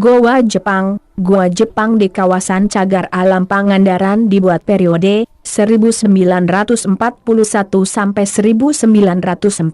Goa Jepang. Gua Jepang di kawasan Cagar Alam Pangandaran dibuat periode 1941 sampai 1945.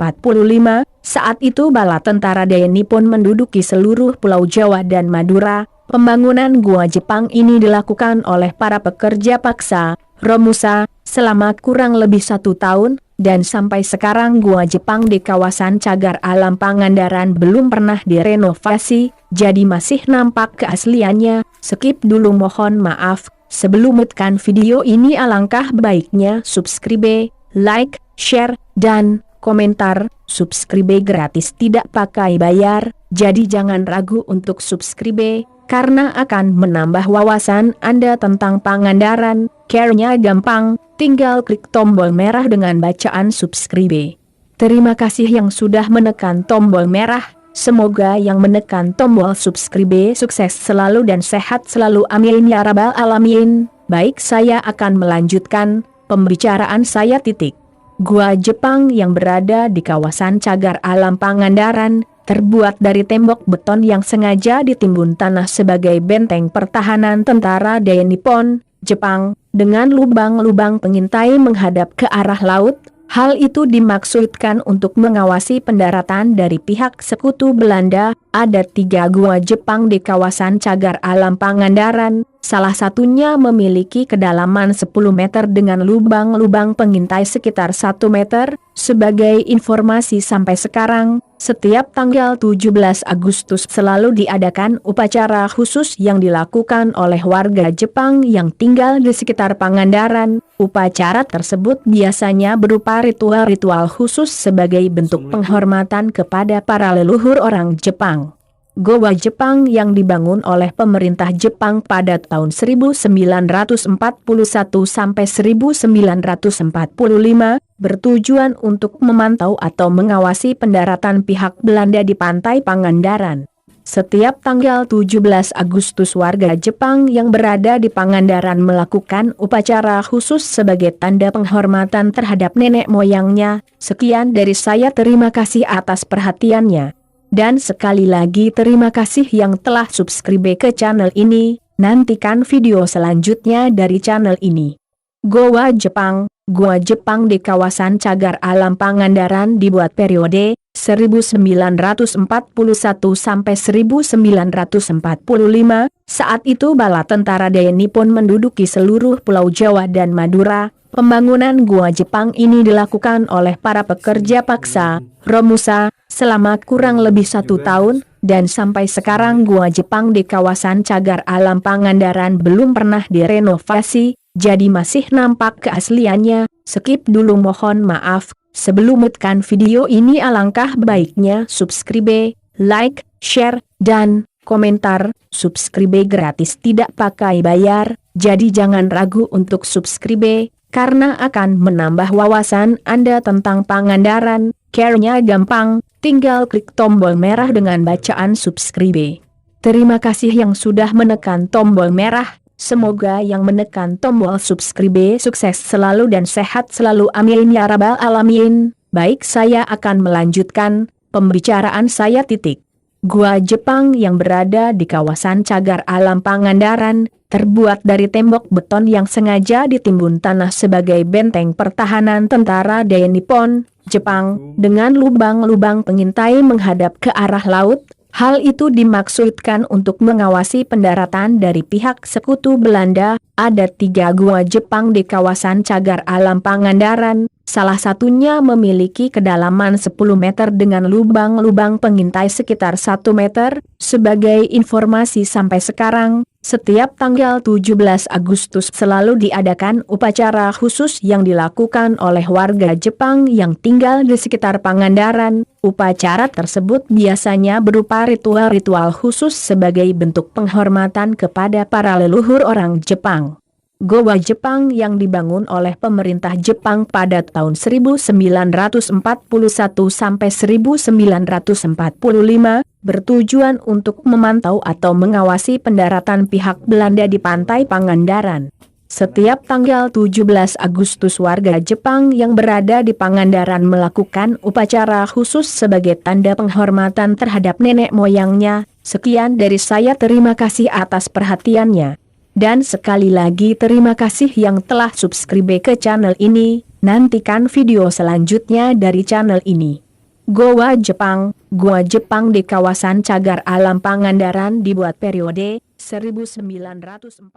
Saat itu bala tentara Daya Nippon menduduki seluruh Pulau Jawa dan Madura. Pembangunan gua Jepang ini dilakukan oleh para pekerja paksa Romusa selama kurang lebih 1 tahun, dan sampai sekarang gua Jepang di kawasan Cagar Alam Pangandaran belum pernah direnovasi, jadi masih nampak keasliannya. Skip dulu, mohon maaf. Sebelum menekan video ini alangkah baiknya subscribe, like, share, dan komentar. Subscribe gratis tidak pakai bayar, jadi jangan ragu untuk subscribe, karena akan menambah wawasan Anda tentang Pangandaran. Caranya gampang, tinggal klik tombol merah dengan bacaan subscribe. Terima kasih yang sudah menekan tombol merah. Semoga yang menekan tombol subscribe sukses selalu dan sehat selalu, amin ya rabbal alamin. Baik, saya akan melanjutkan pembicaraan saya. Gua Jepang yang berada di kawasan Cagar Alam Pangandaran terbuat dari tembok beton yang sengaja ditimbun tanah sebagai benteng pertahanan tentara Daya Nippon Jepang, dengan lubang-lubang pengintai menghadap ke arah laut. Hal itu dimaksudkan untuk mengawasi pendaratan dari pihak sekutu Belanda. Ada 3 gua Jepang di kawasan Cagar Alam Pangandaran, salah satunya memiliki kedalaman 10 meter dengan lubang-lubang pengintai sekitar 1 meter. Sebagai informasi, sampai sekarang, setiap tanggal 17 Agustus selalu diadakan upacara khusus yang dilakukan oleh warga Jepang yang tinggal di sekitar Pangandaran. Upacara tersebut biasanya berupa ritual-ritual khusus sebagai bentuk penghormatan kepada para leluhur orang Jepang. Goa Jepang yang dibangun oleh pemerintah Jepang pada tahun 1941 sampai 1945 bertujuan untuk memantau atau mengawasi pendaratan pihak Belanda di pantai Pangandaran. Setiap tanggal 17 Agustus warga Jepang yang berada di Pangandaran melakukan upacara khusus sebagai tanda penghormatan terhadap nenek moyangnya. Sekian dari saya, terima kasih atas perhatiannya. Dan sekali lagi terima kasih yang telah subscribe ke channel ini. Nantikan video selanjutnya dari channel ini. Goa Jepang. Gua Jepang di kawasan Cagar Alam Pangandaran dibuat periode 1941 sampai 1945. Saat itu bala tentara Daya Nippon menduduki seluruh Pulau Jawa dan Madura. Pembangunan gua Jepang ini dilakukan oleh para pekerja paksa Romusa selama kurang lebih 1 tahun, dan sampai sekarang gua Jepang di kawasan Cagar Alam Pangandaran belum pernah direnovasi, jadi masih nampak keasliannya. Skip dulu, mohon maaf. Sebelum menekan video ini alangkah baiknya subscribe, like, share, dan komentar. Subscribe gratis tidak pakai bayar, jadi jangan ragu untuk subscribe, karena akan menambah wawasan Anda tentang Pangandaran. Caranya gampang, tinggal klik tombol merah dengan bacaan subscribe. Terima kasih yang sudah menekan tombol merah. Semoga yang menekan tombol subscribe sukses selalu dan sehat selalu, amin ya rabbal alamin. Baik, saya akan melanjutkan pembicaraan saya. Gua Jepang yang berada di kawasan Cagar Alam Pangandaran terbuat dari tembok beton yang sengaja ditimbun tanah sebagai benteng pertahanan tentara Daya Nippon Jepang, dengan lubang-lubang pengintai menghadap ke arah laut. Hal itu dimaksudkan untuk mengawasi pendaratan dari pihak sekutu Belanda. Ada 3 gua Jepang di kawasan Cagar Alam Pangandaran, salah satunya memiliki kedalaman 10 meter dengan lubang-lubang pengintai sekitar 1 meter. Sebagai informasi, sampai sekarang, setiap tanggal 17 Agustus selalu diadakan upacara khusus yang dilakukan oleh warga Jepang yang tinggal di sekitar Pangandaran. Upacara tersebut biasanya berupa ritual-ritual khusus sebagai bentuk penghormatan kepada para leluhur orang Jepang. Goa Jepang yang dibangun oleh pemerintah Jepang pada tahun 1941 sampai 1945 bertujuan untuk memantau atau mengawasi pendaratan pihak Belanda di pantai Pangandaran. Setiap tanggal 17 Agustus warga Jepang yang berada di Pangandaran melakukan upacara khusus sebagai tanda penghormatan terhadap nenek moyangnya. Sekian dari saya, terima kasih atas perhatiannya. Dan sekali lagi terima kasih yang telah subscribe ke channel ini, nantikan video selanjutnya dari channel ini. Goa Jepang di kawasan Cagar Alam Pangandaran dibuat periode 1904.